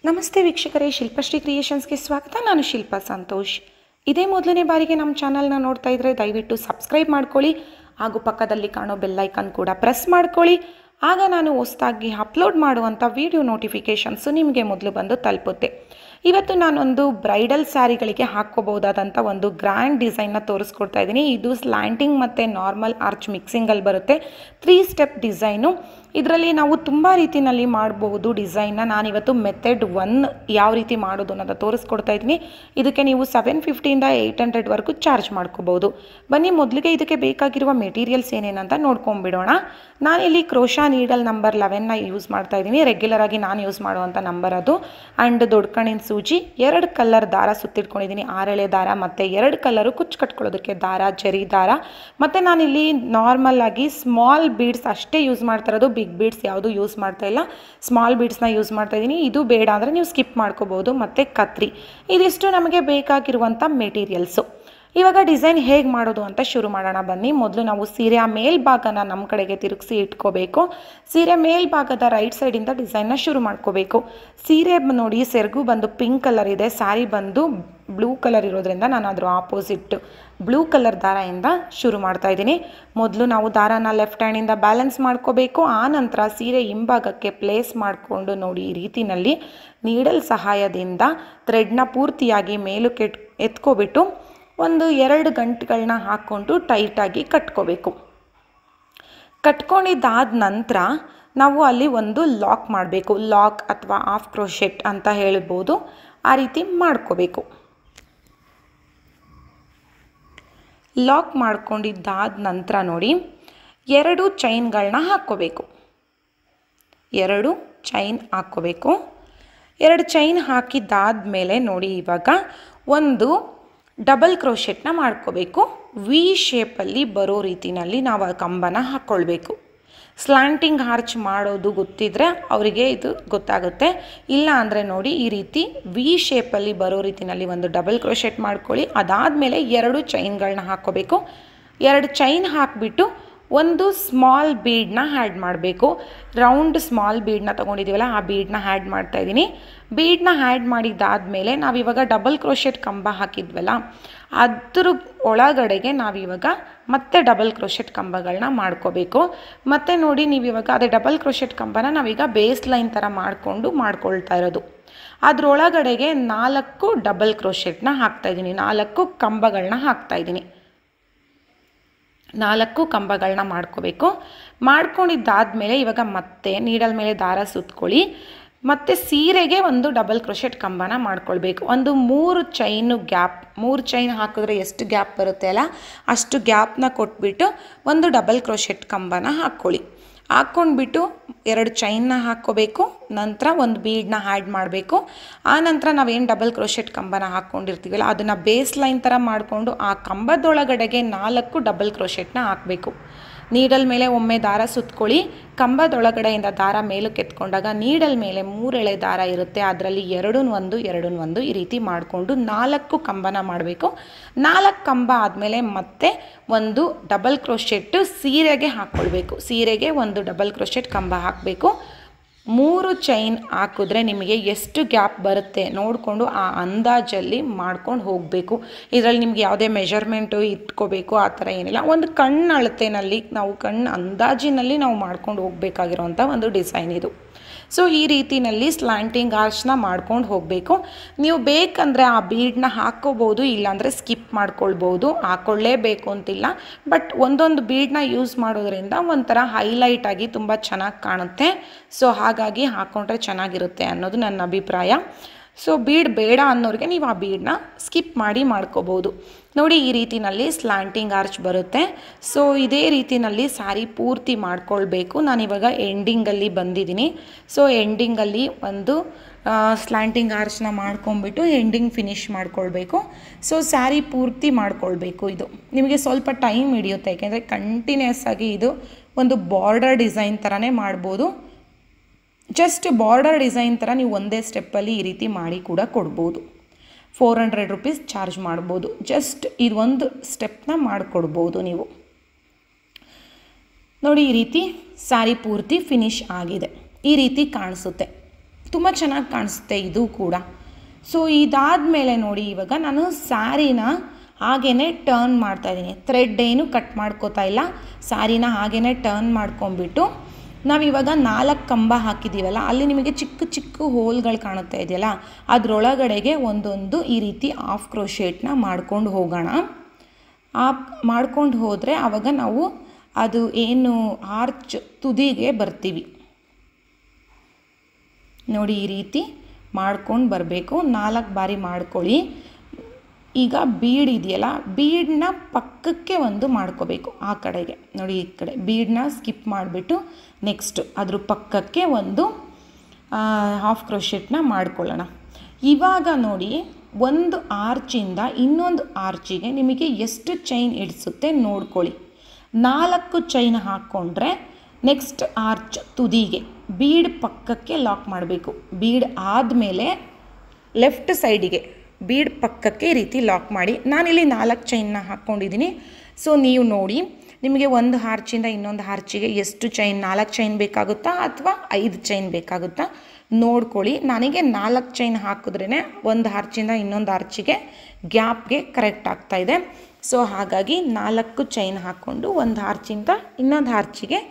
ನಮಸ್ತೆ ವೀಕ್ಷಕರೇ, ಶಿಲ್ಪಶ್ರೀ ಕ್ರಿಯೇಷನ್ಸ್ಗೆ ಸ್ವಾಗತ. ನಾನು ಶಿಲ್ಪಾ ಸಂತೋಷ್. ಇದೇ ಮೊದಲನೇ ಬಾರಿಗೆ ನಮ್ಮ ಚಾನಲ್ನ ನೋಡ್ತಾ ಇದ್ದರೆ ದಯವಿಟ್ಟು ಸಬ್ಸ್ಕ್ರೈಬ್ ಮಾಡ್ಕೊಳ್ಳಿ ಹಾಗೂ ಪಕ್ಕದಲ್ಲಿ ಕಾಣೋ ಬೆಲ್ ಐಕಾನ್ ಕೂಡ ಪ್ರೆಸ್ ಮಾಡ್ಕೊಳ್ಳಿ. ಆಗ ನಾನು ಹೊಸದಾಗಿ ಅಪ್ಲೋಡ್ ಮಾಡುವಂಥ ವಿಡಿಯೋ ನೋಟಿಫಿಕೇಷನ್ಸು ನಿಮಗೆ ಮೊದಲು ಬಂದು ತಲುಪುತ್ತೆ. ಇವತ್ತು ನಾನೊಂದು ಬ್ರೈಡಲ್ ಸ್ಯಾರಿಗಳಿಗೆ ಹಾಕ್ಕೋಬಹುದಾದಂಥ ಒಂದು ಗ್ರ್ಯಾಂಡ್ ಡಿಸೈನ್ನ ತೋರಿಸ್ಕೊಡ್ತಾ ಇದ್ದೀನಿ. ಇದು ಸ್ಲ್ಯಾಂಟಿಂಗ್ ಮತ್ತು ನಾರ್ಮಲ್ ಆರ್ಚ್ ಮಿಕ್ಸಿಂಗಲ್ಲಿ ಬರುತ್ತೆ. 3 ಸ್ಟೆಪ್ ಡಿಸೈನು. ಇದರಲ್ಲಿ ನಾವು ತುಂಬ ರೀತಿಯಲ್ಲಿ ಮಾಡಬಹುದು ಡಿಸೈನ್ನ. ನಾನಿವತ್ತು ಮೆಥಡ್ 1 ಯಾವ ರೀತಿ ಮಾಡೋದು ಅನ್ನೋದು ತೋರಿಸ್ಕೊಡ್ತಾ ಇದ್ದೀನಿ. ಇದಕ್ಕೆ ನೀವು 750ಇಂದ 800ವರೆಗೂ ಚಾರ್ಜ್ ಮಾಡ್ಕೋಬೋದು. ಬನ್ನಿ ಮೊದಲಿಗೆ ಇದಕ್ಕೆ ಬೇಕಾಗಿರುವ ಮೆಟೀರಿಯಲ್ಸ್ ಏನೇನಂತ ನೋಡ್ಕೊಂಡ್ಬಿಡೋಣ. ನಾನಿಲ್ಲಿ ಕ್ರೋಶಾ ನೀಡಲ್ ನಂಬರ್ 11ನ ಯೂಸ್ ಮಾಡ್ತಾ ಇದ್ದೀನಿ. ರೆಗ್ಯುಲರ್ ಆಗಿ ನಾನು ಯೂಸ್ ಮಾಡುವಂಥ ನಂಬರ್ ಅದು. ಆ್ಯಂಡ್ ದೊಡ್ಡ ಕಣ್ಣಿನ ಸೂಜಿ, 2 ಕಲರ್ ದಾರ ಸುತ್ತಿಟ್ಕೊಂಡಿದ್ದೀನಿ, 6 ಎಳೆ ದಾರ ಮತ್ತು 2 ಕಲರು ಕುಚ್ಚು ಕಟ್ಕೊಳ್ಳೋದಕ್ಕೆ ದಾರ, ಜರಿ ದಾರ. ಮತ್ತು ನಾನಿಲ್ಲಿ ನಾರ್ಮಲ್ ಆಗಿ ಸ್ಮಾಲ್ ಬೀಡ್ಸ್ ಅಷ್ಟೇ ಯೂಸ್ ಮಾಡ್ತಾ ಇರೋದು. ಬಿಗ್ ಬೀಡ್ಸ್ ಯಾವುದು ಯೂಸ್ ಮಾಡ್ತಾ ಇಲ್ಲ, ಸ್ಮಾಲ್ ಬೀಡ್ಸ್ನ ಯೂಸ್ ಮಾಡ್ತಾ ಇದ್ದೀನಿ. ಇದು ಬೇಡ ಅಂದರೆ ನೀವು ಸ್ಕಿಪ್ ಮಾಡ್ಕೋಬೋದು. ಮತ್ತು ಕತ್ರಿ. ಇದಿಷ್ಟು ನಮಗೆ ಬೇಕಾಗಿರುವಂಥ ಮೆಟೀರಿಯಲ್ಸು. ಇವಾಗ ಡಿಸೈನ್ ಹೇಗೆ ಮಾಡೋದು ಅಂತ ಶುರು ಮಾಡೋಣ ಬನ್ನಿ. ಮೊದಲು ನಾವು ಸೀರೆಯ ಮೇಲ್ಭಾಗನ ನಮ್ಮ ಕಡೆಗೆ ತಿರುಗಿಸಿ ಇಟ್ಕೋಬೇಕು. ಸೀರೆ ಮೇಲ್ಭಾಗದ ರೈಟ್ ಸೈಡಿಂದ ಡಿಸೈನ್ನ ಶುರು ಮಾಡ್ಕೋಬೇಕು. ಸೀರೆ ನೋಡಿ ಸೆರಗು ಬಂದು ಪಿಂಕ್ ಕಲರ್ ಇದೆ, ಸ್ಯಾರಿ ಬಂದು ಬ್ಲೂ ಕಲರ್ ಇರೋದ್ರಿಂದ ನಾನು ಅದರ ಆಪೋಸಿಟ್ ಬ್ಲೂ ಕಲರ್ ದಾರದಿಂದ ಶುರು ಮಾಡ್ತಾ ಇದ್ದೀನಿ. ಮೊದಲು ನಾವು ದಾರನ ಲೆಫ್ಟ್ ಹ್ಯಾಂಡಿಂದ ಬ್ಯಾಲೆನ್ಸ್ ಮಾಡ್ಕೋಬೇಕು. ಆನಂತರ ಸೀರೆ ಹಿಂಭಾಗಕ್ಕೆ ಪ್ಲೇಸ್ ಮಾಡಿಕೊಂಡು ನೋಡಿ ಈ ರೀತಿಯಲ್ಲಿ ನೀಡಲ್ ಸಹಾಯದಿಂದ ಥ್ರೆಡ್ನ ಪೂರ್ತಿಯಾಗಿ ಮೇಲಕ್ಕೆ ಎತ್ಕೋಬಿಟ್ಟು ಒಂದು 2 ಗಂಟುಗಳನ್ನ ಹಾಕ್ಕೊಂಡು ಟೈಟಾಗಿ ಕಟ್ಕೋಬೇಕು. ಕಟ್ಕೊಂಡಿದ್ದಾದ ನಂತರ ನಾವು ಅಲ್ಲಿ ಒಂದು ಲಾಕ್ ಮಾಡಬೇಕು. ಲಾಕ್ ಅಥವಾ ಹಾಫ್ ಕ್ರೋಶೆಟ್ ಅಂತ ಹೇಳ್ಬೋದು. ಆ ರೀತಿ ಮಾಡ್ಕೋಬೇಕು. ಲಾಕ್ ಮಾಡ್ಕೊಂಡಿದ್ದಾದ ನಂತರ ನೋಡಿ 2 ಚೈನ್ಗಳನ್ನ ಹಾಕ್ಕೋಬೇಕು. 2 ಚೈನ್ ಹಾಕ್ಕೋಬೇಕು. 2 ಚೈನ್ ಹಾಕಿದ್ದಾದಮೇಲೆ ನೋಡಿ ಇವಾಗ ಒಂದು ಡಬಲ್ ಕ್ರೋಶೆಟ್ನ ಮಾಡ್ಕೋಬೇಕು. ವಿ ಶೇಪಲ್ಲಿ ಬರೋ ರೀತಿಯಲ್ಲಿ ನಾವು ಆ ಕಂಬನ ಹಾಕ್ಕೊಳ್ಬೇಕು. ಸ್ಲ್ಯಾಂಟಿಂಗ್ ಆರ್ಚ್ ಮಾಡೋದು ಗೊತ್ತಿದ್ರೆ ಅವರಿಗೆ ಇದು ಗೊತ್ತಾಗುತ್ತೆ. ಇಲ್ಲ ಅಂದರೆ ನೋಡಿ ಈ ರೀತಿ ವಿ ಶೇಪಲ್ಲಿ ಬರೋ ರೀತಿಯಲ್ಲಿ ಒಂದು ಡಬಲ್ ಕ್ರೋಶೆಟ್ ಮಾಡ್ಕೊಳ್ಳಿ. ಅದಾದಮೇಲೆ 2 ಚೈನ್ಗಳನ್ನ ಹಾಕ್ಕೋಬೇಕು. 2 ಚೈನ್ ಹಾಕಿಬಿಟ್ಟು ಒಂದು ಸ್ಮಾಲ್ ಬೀಡನ್ನ ಆ್ಯಡ್ ಮಾಡಬೇಕು. ರೌಂಡ್ ಸ್ಮಾಲ್ ಬೀಡನ್ನ ತೊಗೊಂಡಿದ್ದೀವಲ್ಲ, ಆ ಬೀಡನ್ನ ಆ್ಯಡ್ ಮಾಡ್ತಾಯಿದ್ದೀನಿ. ಬೀಡನ್ನ ಆ್ಯಡ್ ಮಾಡಿದ್ದಾದಮೇಲೆ ನಾವಿವಾಗ ಡಬಲ್ ಕ್ರೋಶೆಟ್ ಕಂಬ ಹಾಕಿದ್ವಲ್ಲ, ಅದ್ರ ಒಳಗಡೆಗೆ ನಾವಿವಾಗ ಮತ್ತೆ ಡಬಲ್ ಕ್ರೋಶೆಟ್ ಕಂಬಗಳನ್ನ ಮಾಡ್ಕೋಬೇಕು. ಮತ್ತು ನೋಡಿ ನೀವಿವಾಗ ಅದೇ ಡಬಲ್ ಕ್ರೋಶೆಟ್ ಕಂಬನ ನಾವೀಗ ಬೇಸ್ ಲೈನ್ ಥರ ಮಾಡ್ಕೊಳ್ತಾ ಇರೋದು. ಅದರೊಳಗಡೆಗೆ 4 ಡಬಲ್ ಕ್ರೋಶೆಟ್ನ ಹಾಕ್ತಾಯಿದ್ದೀನಿ. 4 ಕಂಬಗಳನ್ನ ಹಾಕ್ತಾಯಿದ್ದೀನಿ. 4 ಕಂಬಗಳನ್ನ ಮಾಡ್ಕೋಬೇಕು. ಮಾಡ್ಕೊಂಡಿದ್ದಾದಮೇಲೆ ಇವಾಗ ಮತ್ತೆ ನೀಡಲ್ ಮೇಲೆ ದಾರ ಸುತ್ಕೊಳ್ಳಿ. ಮತ್ತು ಸೀರೆಗೆ ಒಂದು ಡಬಲ್ ಕ್ರೋಶೆಟ್ ಕಂಬನ ಮಾಡ್ಕೊಳ್ಬೇಕು. ಒಂದು 3 ಚೈನು ಗ್ಯಾಪ್, 3 ಚೈನ್ ಹಾಕಿದ್ರೆ ಎಷ್ಟು ಗ್ಯಾಪ್ ಬರುತ್ತೆ ಅಲ್ಲ, ಅಷ್ಟು ಗ್ಯಾಪ್ನ ಕೊಟ್ಬಿಟ್ಟು ಒಂದು ಡಬಲ್ ಕ್ರೋಶೆಟ್ ಕಂಬನ ಹಾಕ್ಕೊಳ್ಳಿ. ಹಾಕ್ಕೊಂಡ್ಬಿಟ್ಟು 2 ಚೈನ್ನ ಹಾಕ್ಕೋಬೇಕು. ನಂತರ ಒಂದು ಬೀಡನ್ನ ಆ್ಯಡ್ ಮಾಡಬೇಕು. ಆನಂತರ ನಾವೇನು ಡಬಲ್ ಕ್ರೋಶೆಟ್ ಕಂಬನ ಹಾಕ್ಕೊಂಡಿರ್ತೀವಲ್ಲ ಅದನ್ನು ಬೇಸ್ ಲೈನ್ ಥರ ಮಾಡಿಕೊಂಡು ಆ ಕಂಬದೊಳಗಡೆಗೆ 4 ಡಬಲ್ ಕ್ರೋಶೆಟ್ನ ಹಾಕಬೇಕು. ನೀಡಲ್ ಮೇಲೆ ಒಮ್ಮೆ ದಾರ ಸುತ್ಕೊಳ್ಳಿ. ಕಂಬದೊಳಗಡೆಯಿಂದ ದಾರ ಮೇಲಕ್ಕೆ ಎತ್ಕೊಂಡಾಗ ನೀಡಲ್ ಮೇಲೆ 3 ಎಳೆ ದಾರ ಇರುತ್ತೆ. ಅದರಲ್ಲಿ 2 1 ಈ ರೀತಿ ಮಾಡಿಕೊಂಡು 4 ಕಂಬನ ಮಾಡಬೇಕು. 4 ಕಂಬ ಆದಮೇಲೆ ಮತ್ತೆ ಒಂದು ಡಬಲ್ ಕ್ರೋಶೆಟ್ಟು ಸೀರೆಗೆ ಹಾಕ್ಕೊಳ್ಬೇಕು. ಸೀರೆಗೆ ಒಂದು ಡಬಲ್ ಕ್ರೋಶೆಟ್ ಕಂಬ ಹಾಕಬೇಕು. 3 ಚೈನ್ ಹಾಕಿದ್ರೆ ನಿಮಗೆ ಎಷ್ಟು ಗ್ಯಾಪ್ ಬರುತ್ತೆ ನೋಡಿಕೊಂಡು ಆ ಅಂದಾಜಲ್ಲಿ ಮಾಡ್ಕೊಂಡು ಹೋಗಬೇಕು. ಇದರಲ್ಲಿ ನಿಮಗೆ ಯಾವುದೇ ಮೆಷರ್ಮೆಂಟು ಇಟ್ಕೋಬೇಕು ಆ ಥರ ಏನಿಲ್ಲ. ಒಂದು ಕಣ್ಣು ಅಳತೆನಲ್ಲಿ ನಾವು ಕಣ್ಣು ಅಂದಾಜಿನಲ್ಲಿ ನಾವು ಮಾಡ್ಕೊಂಡು ಹೋಗಬೇಕಾಗಿರೋಂಥ ಒಂದು ಡಿಸೈನ್ ಇದು. ಸೊ ಈ ರೀತಿಯಲ್ಲಿ ಸ್ಲ್ಯಾಂಟಿಂಗ್ ಆರ್ಚ್ನ ಮಾಡ್ಕೊಂಡು ಹೋಗಬೇಕು. ನೀವು ಬೇಕಂದರೆ ಆ ಬೀಡನ್ನ ಹಾಕ್ಕೋಬೋದು, ಇಲ್ಲಾಂದರೆ ಸ್ಕಿಪ್ ಮಾಡ್ಕೊಳ್ಬೋದು. ಹಾಕ್ಕೊಳ್ಳೇಬೇಕು ಅಂತಿಲ್ಲ. ಬಟ್ ಒಂದೊಂದು ಬೀಡನ್ನ ಯೂಸ್ ಮಾಡೋದ್ರಿಂದ ಒಂಥರ ಹೈಲೈಟಾಗಿ ತುಂಬ ಚೆನ್ನಾಗಿ ಕಾಣುತ್ತೆ. ಸೊ ಹಾಗಾಗಿ ಹಾಕ್ಕೊಂಡ್ರೆ ಚೆನ್ನಾಗಿರುತ್ತೆ ಅನ್ನೋದು ನನ್ನ ಅಭಿಪ್ರಾಯ. ಸೊ ಬೀಡ್ ಬೇಡ ಅನ್ನೋರಿಗೆ ನೀವು ಆ ಬೀಡನ್ನ ಸ್ಕಿಪ್ ಮಾಡಿ ಮಾಡ್ಕೋಬೋದು. ನೋಡಿ ಈ ರೀತಿಯಲ್ಲಿ ಸ್ಲ್ಯಾಂಟಿಂಗ್ ಆರ್ಚ್ ಬರುತ್ತೆ. ಸೊ ಇದೇ ರೀತಿಯಲ್ಲಿ ಸ್ಯಾರಿ ಪೂರ್ತಿ ಮಾಡ್ಕೊಳ್ಬೇಕು. ನಾನಿವಾಗ ಎಂಡಿಂಗಲ್ಲಿ ಬಂದಿದ್ದೀನಿ. ಸೊ ಎಂಡಿಂಗಲ್ಲಿ ಒಂದು ಸ್ಲ್ಯಾಂಟಿಂಗ್ ಆರ್ಚ್ನ ಮಾಡ್ಕೊಂಬಿಟ್ಟು ಎಂಡಿಂಗ್ ಫಿನಿಶ್ ಮಾಡ್ಕೊಳ್ಬೇಕು. ಸೊ ಸ್ಯಾರಿ ಪೂರ್ತಿ ಮಾಡ್ಕೊಳ್ಬೇಕು. ಇದು ನಿಮಗೆ ಸ್ವಲ್ಪ ಟೈಮ್ ಹಿಡಿಯುತ್ತೆ, ಯಾಕೆಂದರೆ ಕಂಟಿನ್ಯೂಸ್ ಆಗಿ ಇದು ಒಂದು ಬಾರ್ಡರ್ ಡಿಸೈನ್ ಥರನೇ ಮಾಡ್ಬೋದು. ಜಸ್ಟ್ ಬಾರ್ಡರ್ ಡಿಸೈನ್ ಥರ ನೀವು ಒಂದೇ ಸ್ಟೆಪ್ಪಲ್ಲಿ ಈ ರೀತಿ ಮಾಡಿ ಕೂಡ ಕೊಡ್ಬೋದು. 400 ರೂಪೀಸ್ ಚಾರ್ಜ್ ಮಾಡ್ಬೋದು. ಜಸ್ಟ್ ಇದೊಂದು ಸ್ಟೆಪ್ನ ಮಾಡಿಕೊಡ್ಬೋದು ನೀವು. ನೋಡಿ ಈ ರೀತಿ ಸ್ಯಾರಿ ಪೂರ್ತಿ ಫಿನಿಶ್ ಆಗಿದೆ. ಈ ರೀತಿ ಕಾಣಿಸುತ್ತೆ. ತುಂಬ ಚೆನ್ನಾಗಿ ಕಾಣಿಸುತ್ತೆ ಇದು ಕೂಡ. ಸೊ ಇದಾದಮೇಲೆ ನೋಡಿ ಇವಾಗ ನಾನು ಸ್ಯಾರಿನ ಹಾಗೇ ಟರ್ನ್ ಮಾಡ್ತಾಯಿದ್ದೀನಿ. ಥ್ರೆಡ್ ಏನು ಕಟ್ ಮಾಡ್ಕೋತಾ ಇಲ್ಲ, ಸ್ಯಾರಿನ ಹಾಗೇ ಟರ್ನ್ ಮಾಡ್ಕೊಂಬಿಟ್ಟು ನಾವಿವಾಗ 4 ಕಂಬ ಹಾಕಿದ್ದೀವಲ್ಲ, ಅಲ್ಲಿ ನಿಮಗೆ ಚಿಕ್ಕ ಚಿಕ್ಕ ಹೋಲ್ಗಳು ಕಾಣುತ್ತಾ ಇದೆಯಲ್ಲ, ಅದರೊಳಗಡೆಗೆ ಒಂದೊಂದು ಈ ರೀತಿ ಹಾಫ್ ಕ್ರೋಶೇಟ್ನ ಮಾಡ್ಕೊಂಡು ಹೋಗೋಣ. ಮಾಡ್ಕೊಂಡು ಹೋದರೆ ಆವಾಗ ನಾವು ಅದು ಏನು ಆರ್ಚ್ ತುದಿಗೆ ಬರ್ತೀವಿ ನೋಡಿ. ಈ ರೀತಿ ಮಾಡ್ಕೊಂಡು ಬರಬೇಕು. 4 ಬಾರಿ ಮಾಡ್ಕೊಳ್ಳಿ. ಈಗ ಬೀಡ್ ಇದೆಯಲ್ಲ, ಬೀಡನ್ನ ಪಕ್ಕಕ್ಕೆ ಒಂದು ಮಾಡ್ಕೋಬೇಕು. ಆ ಕಡೆಗೆ ನೋಡಿ, ಈ ಕಡೆ ಬೀಡನ್ನ ಸ್ಕಿಪ್ ಮಾಡಿಬಿಟ್ಟು ನೆಕ್ಸ್ಟ್ ಅದ್ರ ಪಕ್ಕಕ್ಕೆ ಒಂದು ಹಾಫ್ ಕ್ರೋಶೆಟ್ನ ಮಾಡ್ಕೊಳ್ಳೋಣ. ಇವಾಗ ನೋಡಿ, ಒಂದು ಆರ್ಚಿಂದ ಇನ್ನೊಂದು ಆರ್ಚಿಗೆ ನಿಮಗೆ ಎಷ್ಟು ಚೈನ್ ಇಡಿಸುತ್ತೆ ನೋಡ್ಕೊಳ್ಳಿ. 4 ಚೈನ್ ಹಾಕ್ಕೊಂಡ್ರೆ ನೆಕ್ಸ್ಟ್ ಆರ್ಚ್ ತುದಿಗೆ ಬೀಡ್ ಪಕ್ಕಕ್ಕೆ ಲಾಕ್ ಮಾಡಬೇಕು. ಬೀಡ್ ಆದಮೇಲೆ ಲೆಫ್ಟ್ ಸೈಡಿಗೆ ಬೀಡ್ ಪಕ್ಕಕ್ಕೆ ಈ ರೀತಿ ಲಾಕ್ ಮಾಡಿ. ನಾನಿಲ್ಲಿ 4 ಚೈನ್ನ ಹಾಕ್ಕೊಂಡಿದ್ದೀನಿ. ಸೊ ನೀವು ನೋಡಿ, ನಿಮಗೆ ಒಂದು ಆರ್ಚಿಂದ ಇನ್ನೊಂದು ಆರ್ಚಿಗೆ ಎಷ್ಟು ಚೈನ್, 4 ಚೈನ್ ಬೇಕಾಗುತ್ತಾ ಅಥವಾ 5 ಚೈನ್ ಬೇಕಾಗುತ್ತಾ ನೋಡ್ಕೊಳ್ಳಿ. ನನಗೆ 4 ಚೈನ್ ಹಾಕಿದ್ರೇ ಒಂದು ಆರ್ಚಿಂದ ಇನ್ನೊಂದು ಆರ್ಚಿಗೆ ಗ್ಯಾಪ್ಗೆ ಕರೆಕ್ಟ್ ಆಗ್ತಾಯಿದೆ. ಸೊ ಹಾಗಾಗಿ 4 ಚೈನ್ ಹಾಕ್ಕೊಂಡು ಒಂದು ಆರ್ಚಿಂದ ಇನ್ನೊಂದು ಆರ್ಚಿಗೆ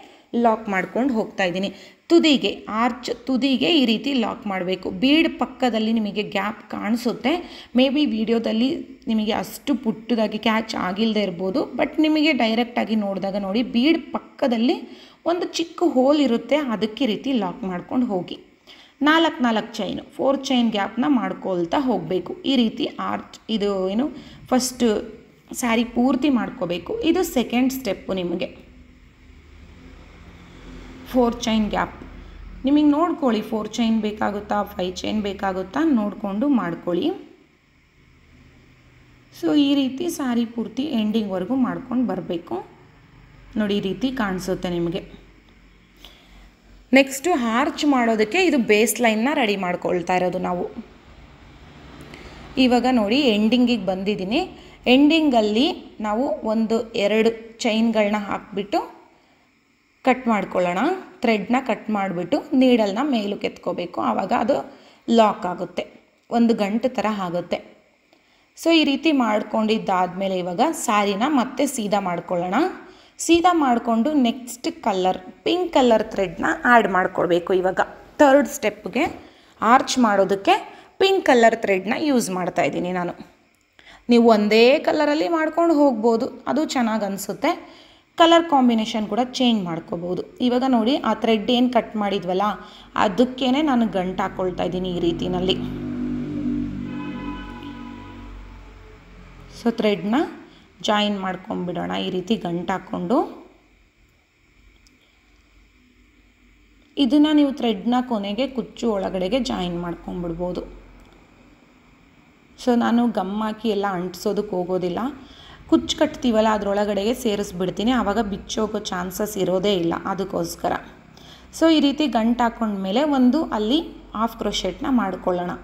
ಲಾಕ್ ಮಾಡ್ಕೊಂಡು ಹೋಗ್ತಾ ಇದ್ದೀನಿ. ತುದಿಗೆ, ಆರ್ಚ್ ತುದಿಗೆ ಈ ರೀತಿ ಲಾಕ್ ಮಾಡಬೇಕು. ಬೀಡ್ ಪಕ್ಕದಲ್ಲಿ ನಿಮಗೆ ಗ್ಯಾಪ್ ಕಾಣಿಸುತ್ತೆ. ಮೇ ಬಿ ವಿಡಿಯೋದಲ್ಲಿ ನಿಮಗೆ ಅಷ್ಟು ಪುಟ್ಟದಾಗಿ ಕ್ಯಾಚ್ ಆಗಿಲ್ಲದೆ ಇರ್ಬೋದು, ಬಟ್ ನಿಮಗೆ ಡೈರೆಕ್ಟಾಗಿ ನೋಡಿದಾಗ ನೋಡಿ, ಬೀಡ್ ಪಕ್ಕದಲ್ಲಿ ಒಂದು ಚಿಕ್ಕ ಹೋಲ್ ಇರುತ್ತೆ, ಅದಕ್ಕೆ ರೀತಿ ಲಾಕ್ ಮಾಡ್ಕೊಂಡು ಹೋಗಿ. 4 ಚೈನು 4 ಚೈನ್ ಗ್ಯಾಪ್ನ ಮಾಡ್ಕೊಳ್ತಾ ಹೋಗಬೇಕು. ಈ ರೀತಿ ಆರ್ಚ್ ಇದು ಏನು ಫಸ್ಟ್ ಸ್ಯಾರಿ ಪೂರ್ತಿ ಮಾಡ್ಕೋಬೇಕು. ಇದು ಸೆಕೆಂಡ್ ಸ್ಟೆಪ್ಪು. ನಿಮಗೆ 4 ಚೈನ್ ಗ್ಯಾಪ್ ನಿಮಗೆ ನೋಡ್ಕೊಳ್ಳಿ, 4 ಚೈನ್ ಬೇಕಾಗುತ್ತಾ 5 ಚೈನ್ ಬೇಕಾಗುತ್ತಾ ನೋಡಿಕೊಂಡು ಮಾಡ್ಕೊಳ್ಳಿ. ಸೊ ಈ ರೀತಿ ಸ್ಯಾರಿ ಪೂರ್ತಿ ಎಂಡಿಂಗ್ವರೆಗೂ ಮಾಡ್ಕೊಂಡು ಬರಬೇಕು ನೋಡಿ. ಈ ರೀತಿ ಕಾಣಿಸುತ್ತೆ ನಿಮಗೆ. ನೆಕ್ಸ್ಟು ಆರ್ಚ್ ಮಾಡೋದಕ್ಕೆ ಇದು ಬೇಸ್ ಲೈನ್ನ ರೆಡಿ ಮಾಡ್ಕೊಳ್ತಾ ಇರೋದು ನಾವು. ಇವಾಗ ನೋಡಿ, ಎಂಡಿಂಗಿಗೆ ಬಂದಿದ್ದೀನಿ. ಎಂಡಿಂಗಲ್ಲಿ ನಾವು 1-2 ಚೈನ್ಗಳನ್ನ ಹಾಕಿಬಿಟ್ಟು ಕಟ್ ಮಾಡ್ಕೊಳ್ಳೋಣ. ಥ್ರೆಡ್ನ ಕಟ್ ಮಾಡಿಬಿಟ್ಟು ನೀಡಲ್ನ ಮೇಲಕ್ಕೆ ಎತ್ಕೋಬೇಕು. ಆವಾಗ ಅದು ಲಾಕ್ ಆಗುತ್ತೆ, ಒಂದು ಗಂಟು ಥರ ಆಗುತ್ತೆ. ಸೊ ಈ ರೀತಿ ಮಾಡ್ಕೊಂಡಿದ್ದಾದಮೇಲೆ ಇವಾಗ ಸ್ಯಾರಿನ ಮತ್ತೆ ಸೀದಾ ಮಾಡ್ಕೊಳ್ಳೋಣ. ಸೀದಾ ಮಾಡಿಕೊಂಡು ನೆಕ್ಸ್ಟ್ ಕಲರ್ ಪಿಂಕ್ ಕಲರ್ ಥ್ರೆಡ್ನ ಆ್ಯಡ್ ಮಾಡ್ಕೊಳ್ಬೇಕು. ಇವಾಗ ಥರ್ಡ್ ಸ್ಟೆಪ್ಗೆ ಆರ್ಚ್ ಮಾಡೋದಕ್ಕೆ ಪಿಂಕ್ ಕಲರ್ ಥ್ರೆಡ್ನ ಯೂಸ್ ಮಾಡ್ತಾಯಿದ್ದೀನಿ ನಾನು. ನೀವು ಒಂದೇ ಕಲರಲ್ಲಿ ಮಾಡ್ಕೊಂಡು ಹೋಗ್ಬೋದು, ಅದು ಚೆನ್ನಾಗಿ ಅನಿಸುತ್ತೆ. ಕಲರ್ ಕಾಂಬಿನೇಷನ್ ಕೂಡ ಚೇಂಜ್ ಮಾಡ್ಕೋಬೋದು. ಇವಾಗ ನೋಡಿ, ಆ ಥ್ರೆಡ್ ಏನು ಕಟ್ ಮಾಡಿದ್ವಲ್ಲ ಅದಕ್ಕೇ ನಾನು ಗಂಟು ಹಾಕ್ಕೊಳ್ತಾ ಇದ್ದೀನಿ ಈ ರೀತಿಯಲ್ಲಿ. ಸೊ ಥ್ರೆಡ್ನ ಜಾಯಿನ್ ಮಾಡ್ಕೊಂಡ್ಬಿಡೋಣ ಈ ರೀತಿ ಗಂಟು ಹಾಕ್ಕೊಂಡು. ಇದನ್ನು ನೀವು ಥ್ರೆಡ್ನ ಕೊನೆಗೆ ಕುಚ್ಚು ಒಳಗಡೆಗೆ ಜಾಯಿನ್ ಮಾಡ್ಕೊಂಡ್ಬಿಡ್ಬೋದು. ಸೊ ನಾನು ಗಮ್ ಹಾಕಿ ಎಲ್ಲ ಅಂಟಿಸೋದಕ್ಕೆ ಹೋಗೋದಿಲ್ಲ. ಕುಚ್ಚು ಕಟ್ತೀವಲ್ಲ ಅದರೊಳಗಡೆಗೆ ಸೇರಿಸ್ಬಿಡ್ತೀನಿ, ಆವಾಗ ಬಿಚ್ಚೋಗೋ ಚಾನ್ಸಸ್ ಇರೋದೇ ಇಲ್ಲ, ಅದಕ್ಕೋಸ್ಕರ. ಸೊ ಈ ರೀತಿ ಗಂಟು ಹಾಕ್ಕೊಂಡ್ಮೇಲೆ ಒಂದು ಅಲ್ಲಿ ಹಾಫ್ ಕ್ರೋಶೆಟ್ನ ಮಾಡ್ಕೊಳ್ಳೋಣ.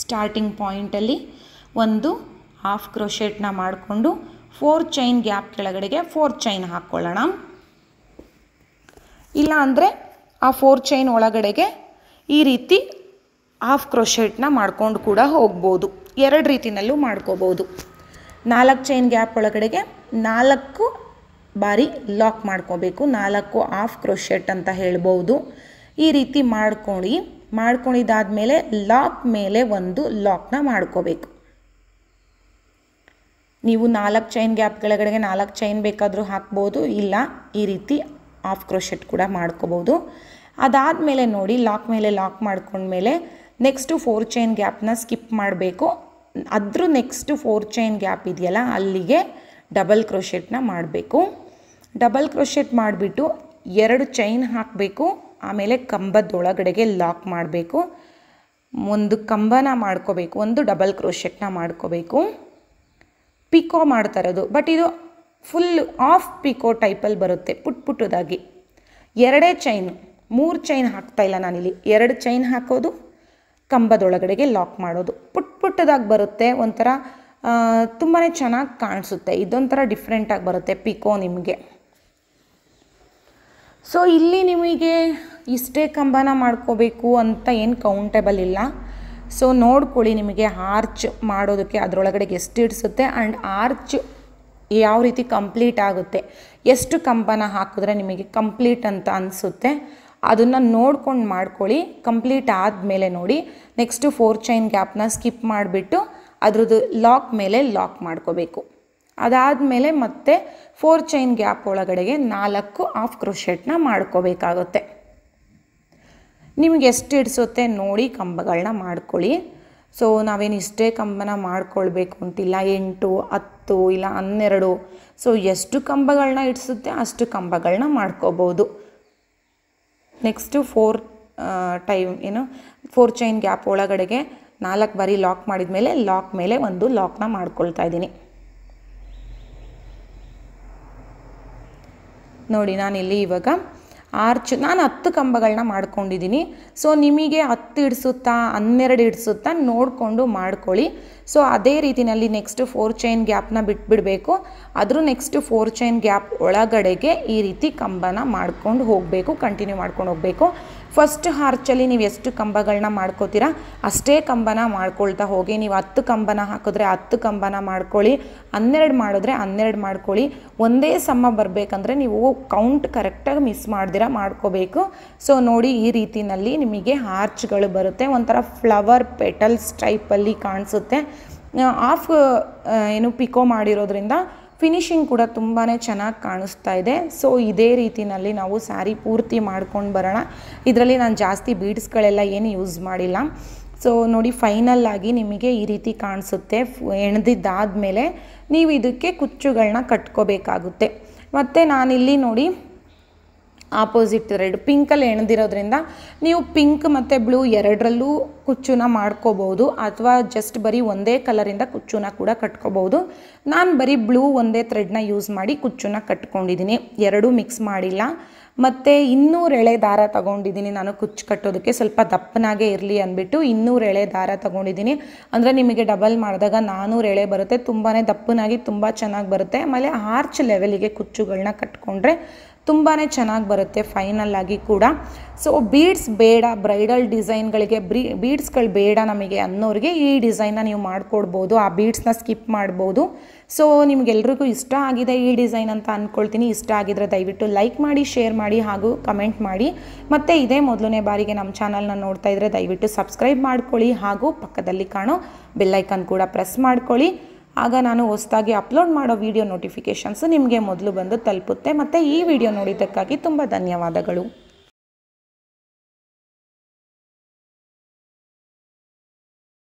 ಸ್ಟಾರ್ಟಿಂಗ್ ಪಾಯಿಂಟಲ್ಲಿ ಒಂದು ಹಾಫ್ ಕ್ರೋಶೆಟ್ನ ಮಾಡಿಕೊಂಡು 4 ಚೈನ್ ಗ್ಯಾಪ್ ಕೆಳಗಡೆಗೆ 4 ಚೈನ್ ಹಾಕ್ಕೊಳ್ಳೋಣ. ಇಲ್ಲ ಅಂದರೆ ಆ 4 ಚೈನ್ ಒಳಗಡೆಗೆ ಈ ರೀತಿ ಹಾಫ್ ಕ್ರೋಶೆಟ್ನ ಮಾಡ್ಕೊಂಡು ಕೂಡ ಹೋಗ್ಬೋದು. 2 ರೀತಿಯಲ್ಲೂ ಮಾಡ್ಕೋಬೋದು. 4 ಚೈನ್ ಗ್ಯಾಪ್ ಒಳಗಡೆಗೆ 4 ಬಾರಿ ಲಾಕ್ ಮಾಡ್ಕೋಬೇಕು. 4 ಹಾಫ್ ಕ್ರೋಶೆಟ್ ಅಂತ ಹೇಳ್ಬೋದು. ಈ ರೀತಿ ಮಾಡ್ಕೊಂಡಿದ್ದಾದಮೇಲೆ ಲಾಕ್ ಮೇಲೆ ಒಂದು ಲಾಕ್ನ ಮಾಡ್ಕೋಬೇಕು. ನೀವು 4 ಚೈನ್ ಗ್ಯಾಪ್ ಕೆಳಗಡೆಗೆ 4 ಚೈನ್ ಬೇಕಾದರೂ ಹಾಕ್ಬೋದು, ಇಲ್ಲ ಈ ರೀತಿ ಹಾಫ್ ಕ್ರೋಶೆಟ್ ಕೂಡ ಮಾಡ್ಕೋಬೋದು. ಅದಾದಮೇಲೆ ನೋಡಿ, ಲಾಕ್ ಮೇಲೆ ಲಾಕ್ ಮಾಡ್ಕೊಂಡ್ಮೇಲೆ ನೆಕ್ಸ್ಟು 4 ಚೈನ್ ಗ್ಯಾಪ್ನ ಸ್ಕಿಪ್ ಮಾಡಬೇಕು. ಅದ್ರ ನೆಕ್ಸ್ಟು 4 ಚೈನ್ ಗ್ಯಾಪ್ ಇದೆಯಲ್ಲ ಅಲ್ಲಿಗೆ ಡಬಲ್ ಕ್ರೋಶೆಟ್ನ ಮಾಡಬೇಕು. ಡಬಲ್ ಕ್ರೋಶೆಟ್ ಮಾಡಿಬಿಟ್ಟು 2 ಚೈನ್ ಹಾಕಬೇಕು. ಆಮೇಲೆ ಕಂಬದೊಳಗಡೆಗೆ ಲಾಕ್ ಮಾಡಬೇಕು. ಒಂದು ಕಂಬನ ಮಾಡ್ಕೋಬೇಕು, ಒಂದು ಡಬಲ್ ಕ್ರೋಶೆಟ್ನ ಮಾಡ್ಕೋಬೇಕು. ಪಿಕೋ ಮಾಡ್ತಾ ಇರೋದು, ಬಟ್ ಇದು ಫುಲ್ ಆಫ್ ಪಿಕೋ ಟೈಪಲ್ಲಿ ಬರುತ್ತೆ, ಪುಟ್ಟದಾಗಿ. 2 ಚೈನ್, 3 ಚೈನ್ ಹಾಕ್ತಾಯಿಲ್ಲ ನಾನಿಲ್ಲಿ. 2 ಚೈನ್ ಹಾಕೋದು, ಕಂಬದೊಳಗಡೆಗೆ ಲಾಕ್ ಮಾಡೋದು. ಪುಟ್ಟದಾಗಿ ಬರುತ್ತೆ, ಒಂಥರ ತುಂಬಾ ಚೆನ್ನಾಗಿ ಕಾಣಿಸುತ್ತೆ. ಇದೊಂಥರ ಡಿಫ್ರೆಂಟಾಗಿ ಬರುತ್ತೆ ಪಿಕೋ ನಿಮಗೆ. ಸೊ ಇಲ್ಲಿ ನಿಮಗೆ ಇಷ್ಟೇ ಕಂಬನ ಮಾಡ್ಕೋಬೇಕು ಅಂತ ಏನು ಕೌಂಟೇಬಲ್ ಇಲ್ಲ. ಸೊ ನೋಡ್ಕೊಳ್ಳಿ ನಿಮಗೆ ಆರ್ಚ್ ಮಾಡೋದಕ್ಕೆ ಅದರೊಳಗಡೆ ಎಷ್ಟು ಹಿಡಿಸುತ್ತೆ ಆ್ಯಂಡ್ ಆರ್ಚ್ ಯಾವ ರೀತಿ ಕಂಪ್ಲೀಟ್ ಆಗುತ್ತೆ, ಎಷ್ಟು ಕಂಬನ ಹಾಕಿದ್ರೆ ನಿಮಗೆ ಕಂಪ್ಲೀಟ್ ಅಂತ ಅನಿಸುತ್ತೆ ಅದನ್ನು ನೋಡ್ಕೊಂಡು ಮಾಡ್ಕೊಳ್ಳಿ. ಕಂಪ್ಲೀಟ್ ಆದಮೇಲೆ ನೋಡಿ ನೆಕ್ಸ್ಟು 4 ಚೈನ್ ಗ್ಯಾಪ್ನ ಸ್ಕಿಪ್ ಮಾಡಿಬಿಟ್ಟು ಅದ್ರದ್ದು ಲಾಕ್ ಮೇಲೆ ಲಾಕ್ ಮಾಡ್ಕೋಬೇಕು. ಅದಾದಮೇಲೆ ಮತ್ತೆ 4 ಚೈನ್ ಗ್ಯಾಪ್ ಒಳಗಡೆಗೆ 4 ಹಾಫ್ ಕ್ರೋಶೆಟ್ನ ಮಾಡ್ಕೋಬೇಕಾಗುತ್ತೆ. ನಿಮಗೆ ಎಷ್ಟು ಹಿಡಿಸುತ್ತೆ ನೋಡಿ ಕಂಬಗಳನ್ನ ಮಾಡ್ಕೊಳ್ಳಿ. ಸೊ ನಾವೇನು ಇಷ್ಟೇ ಕಂಬನ ಮಾಡ್ಕೊಳ್ಬೇಕು ಅಂತಿಲ್ಲ, 8, 10 ಇಲ್ಲ 12. ಸೊ ಎಷ್ಟು ಕಂಬಗಳನ್ನ ಇಡಿಸುತ್ತೆ ಅಷ್ಟು ಕಂಬಗಳನ್ನ ಮಾಡ್ಕೋಬೋದು. ನೆಕ್ಸ್ಟು 4 ಚೈನ್ ಗ್ಯಾಪ್ ಒಳಗಡೆಗೆ 4 ಬಾರಿ ಲಾಕ್ ಮಾಡಿದ ಮೇಲೆ ಲಾಕ್ ಮೇಲೆ ಒಂದು ಲಾಕ್ನ ಮಾಡ್ಕೊಳ್ತಾ ಇದ್ದೀನಿ. ನೋಡಿ ನಾನಿಲ್ಲಿ ಇವಾಗ ನಾನು 10 ಕಂಬಗಳನ್ನ ಮಾಡ್ಕೊಂಡಿದ್ದೀನಿ. ಸೊ ನಿಮಗೆ 10 ಹಿಡಿಸುತ್ತಾ 12 ಹಿಡಿಸುತ್ತಾ ನೋಡಿಕೊಂಡು ಮಾಡ್ಕೊಳ್ಳಿ. ಸೊ ಅದೇ ರೀತಿಯಲ್ಲಿ ನೆಕ್ಸ್ಟ್ 4 ಚೈನ್ ಗ್ಯಾಪ್ನ ಬಿಟ್ಬಿಡಬೇಕು. ಅದ್ರ ನೆಕ್ಸ್ಟ್ 4 ಚೈನ್ ಗ್ಯಾಪ್ ಒಳಗಡೆಗೆ ಈ ರೀತಿ ಕಂಬನ ಮಾಡ್ಕೊಂಡು ಹೋಗಬೇಕು, ಕಂಟಿನ್ಯೂ ಮಾಡ್ಕೊಂಡು ಹೋಗಬೇಕು. ಫಸ್ಟ್ ಆರ್ಚಲ್ಲಿ ನೀವು ಎಷ್ಟು ಕಂಬಗಳನ್ನ ಮಾಡ್ಕೋತೀರಾ ಅಷ್ಟೇ ಕಂಬನ ಮಾಡ್ಕೊಳ್ತಾ ಹೋಗಿ. ನೀವು 10 ಕಂಬನ ಹಾಕಿದ್ರೆ 10 ಕಂಬನ ಮಾಡ್ಕೊಳ್ಳಿ, 12 ಮಾಡಿದ್ರೆ 12 ಮಾಡ್ಕೊಳ್ಳಿ. ಒಂದೇ ಸಮ ಬರಬೇಕಂದ್ರೆ ನೀವು ಕೌಂಟ್ ಕರೆಕ್ಟಾಗಿ ಮಿಸ್ ಮಾಡ್ದಿರ ಮಾಡ್ಕೋಬೇಕು. ಸೊ ನೋಡಿ ಈ ರೀತಿಯಲ್ಲಿ ನಿಮಗೆ ಆರ್ಚ್ಗಳು ಬರುತ್ತೆ, ಒಂಥರ ಫ್ಲವರ್ ಪೆಟಲ್ಸ್ ಟೈಪಲ್ಲಿ ಕಾಣಿಸುತ್ತೆ. ಆಫ್ ಪಿಕೋ ಮಾಡಿರೋದ್ರಿಂದ ಫಿನಿಶಿಂಗ್ ಕೂಡ ತುಂಬಾ ಚೆನ್ನಾಗಿ ಕಾಣಿಸ್ತಾ ಇದೆ. ಸೊ ಇದೇ ರೀತಿಯಲ್ಲಿ ನಾವು ಸ್ಯಾರಿ ಪೂರ್ತಿ ಮಾಡ್ಕೊಂಡು ಬರೋಣ. ಇದರಲ್ಲಿ ನಾನು ಜಾಸ್ತಿ ಬೀಡ್ಸ್ಗಳೆಲ್ಲ ಏನು ಯೂಸ್ ಮಾಡಿಲ್ಲ. ಸೊ ನೋಡಿ ಫೈನಲ್ ಆಗಿ ನಿಮಗೆ ಈ ರೀತಿ ಕಾಣಿಸುತ್ತೆ. ಎಣೆದಿದ್ದಾದಮೇಲೆ ನೀವು ಇದಕ್ಕೆ ಕುಚ್ಚುಗಳನ್ನ ಕಟ್ಕೋಬೇಕಾಗುತ್ತೆ. ಮತ್ತು ನಾನಿಲ್ಲಿ ನೋಡಿ ಆಪೋಸಿಟ್ ರೆಡ್ ಪಿಂಕಲ್ಲಿ ಎಣೆದಿರೋದ್ರಿಂದ ನೀವು ಪಿಂಕ್ ಮತ್ತು ಬ್ಲೂ ಎರಡರಲ್ಲೂ ಕುಚ್ಚುನ ಮಾಡ್ಕೋಬೋದು, ಅಥವಾ ಜಸ್ಟ್ ಬರೀ ಒಂದೇ ಕಲರಿಂದ ಕುಚ್ಚುನ ಕೂಡ ಕಟ್ಕೋಬೋದು. ನಾನು ಬರೀ ಬ್ಲೂ ಒಂದೇ ಥ್ರೆಡ್ನ ಯೂಸ್ ಮಾಡಿ ಕುಚ್ಚುನ ಕಟ್ಕೊಂಡಿದ್ದೀನಿ, ಎರಡೂ ಮಿಕ್ಸ್ ಮಾಡಿಲ್ಲ. ಮತ್ತು 200 ಎಳೆ ದಾರ ತೊಗೊಂಡಿದ್ದೀನಿ ನಾನು ಕುಚ್ಚು ಕಟ್ಟೋದಕ್ಕೆ, ಸ್ವಲ್ಪ ದಪ್ಪನಾಗೇ ಇರಲಿ ಅಂದ್ಬಿಟ್ಟು 200 ಎಳೆ ದಾರ ತೊಗೊಂಡಿದ್ದೀನಿ. ಅಂದರೆ ನಿಮಗೆ ಡಬಲ್ ಮಾಡಿದಾಗ 400 ಎಳೆ ಬರುತ್ತೆ, ತುಂಬಾ ದಪ್ಪನಾಗಿ ತುಂಬ ಚೆನ್ನಾಗಿ ಬರುತ್ತೆ. ಆಮೇಲೆ ಆರ್ಚ್ ಲೆವೆಲಿಗೆ ಕುಚ್ಚುಗಳನ್ನ ಕಟ್ಕೊಂಡ್ರೆ ತುಂಬಾ ಚೆನ್ನಾಗಿ ಬರುತ್ತೆ ಫೈನಲ್ ಆಗಿ ಕೂಡ. ಸೊ ಬೀಡ್ಸ್ ಬೇಡ, ಬ್ರೈಡಲ್ ಡಿಸೈನ್ಗಳಿಗೆ ಬೀಡ್ಸ್ಗಳು ಬೇಡ ನಮಗೆ ಅನ್ನೋರಿಗೆ ಈ ಡಿಸೈನ್ನ ನೀವು ಮಾಡಿಕೊಡ್ಬೋದು, ಆ ಬೀಡ್ಸ್ನ ಸ್ಕಿಪ್ ಮಾಡ್ಬೋದು. ಸೊ ನಿಮಗೆಲ್ರಿಗೂ ಇಷ್ಟ ಆಗಿದೆ ಈ ಡಿಸೈನ್ ಅಂತ ಅಂದ್ಕೊಳ್ತೀನಿ. ಇಷ್ಟ ಆಗಿದ್ರೆ ದಯವಿಟ್ಟು ಲೈಕ್ ಮಾಡಿ, ಶೇರ್ ಮಾಡಿ ಹಾಗೂ ಕಮೆಂಟ್ ಮಾಡಿ. ಮತ್ತು ಇದೇ ಮೊದಲನೇ ಬಾರಿಗೆ ನಮ್ಮ ಚಾನಲ್ನ ನೋಡ್ತಾ ಇದ್ದರೆ ದಯವಿಟ್ಟು ಸಬ್ಸ್ಕ್ರೈಬ್ ಮಾಡ್ಕೊಳ್ಳಿ ಹಾಗೂ ಪಕ್ಕದಲ್ಲಿ ಕಾಣೋ ಬೆಲ್ಲೈಕನ್ ಕೂಡ ಪ್ರೆಸ್ ಮಾಡ್ಕೊಳ್ಳಿ. ಆಗ ನಾನು ಹೊಸದಾಗಿ ಅಪ್ಲೋಡ್ ಮಾಡೋ ವಿಡಿಯೋ ನೋಟಿಫಿಕೇಷನ್ಸು ನಿಮಗೆ ಮೊದಲು ಬಂದು ತಲುಪುತ್ತೆ. ಮತ್ತು ಈ ವಿಡಿಯೋ ನೋಡಿದ್ದಕ್ಕಾಗಿ ತುಂಬ ಧನ್ಯವಾದಗಳು.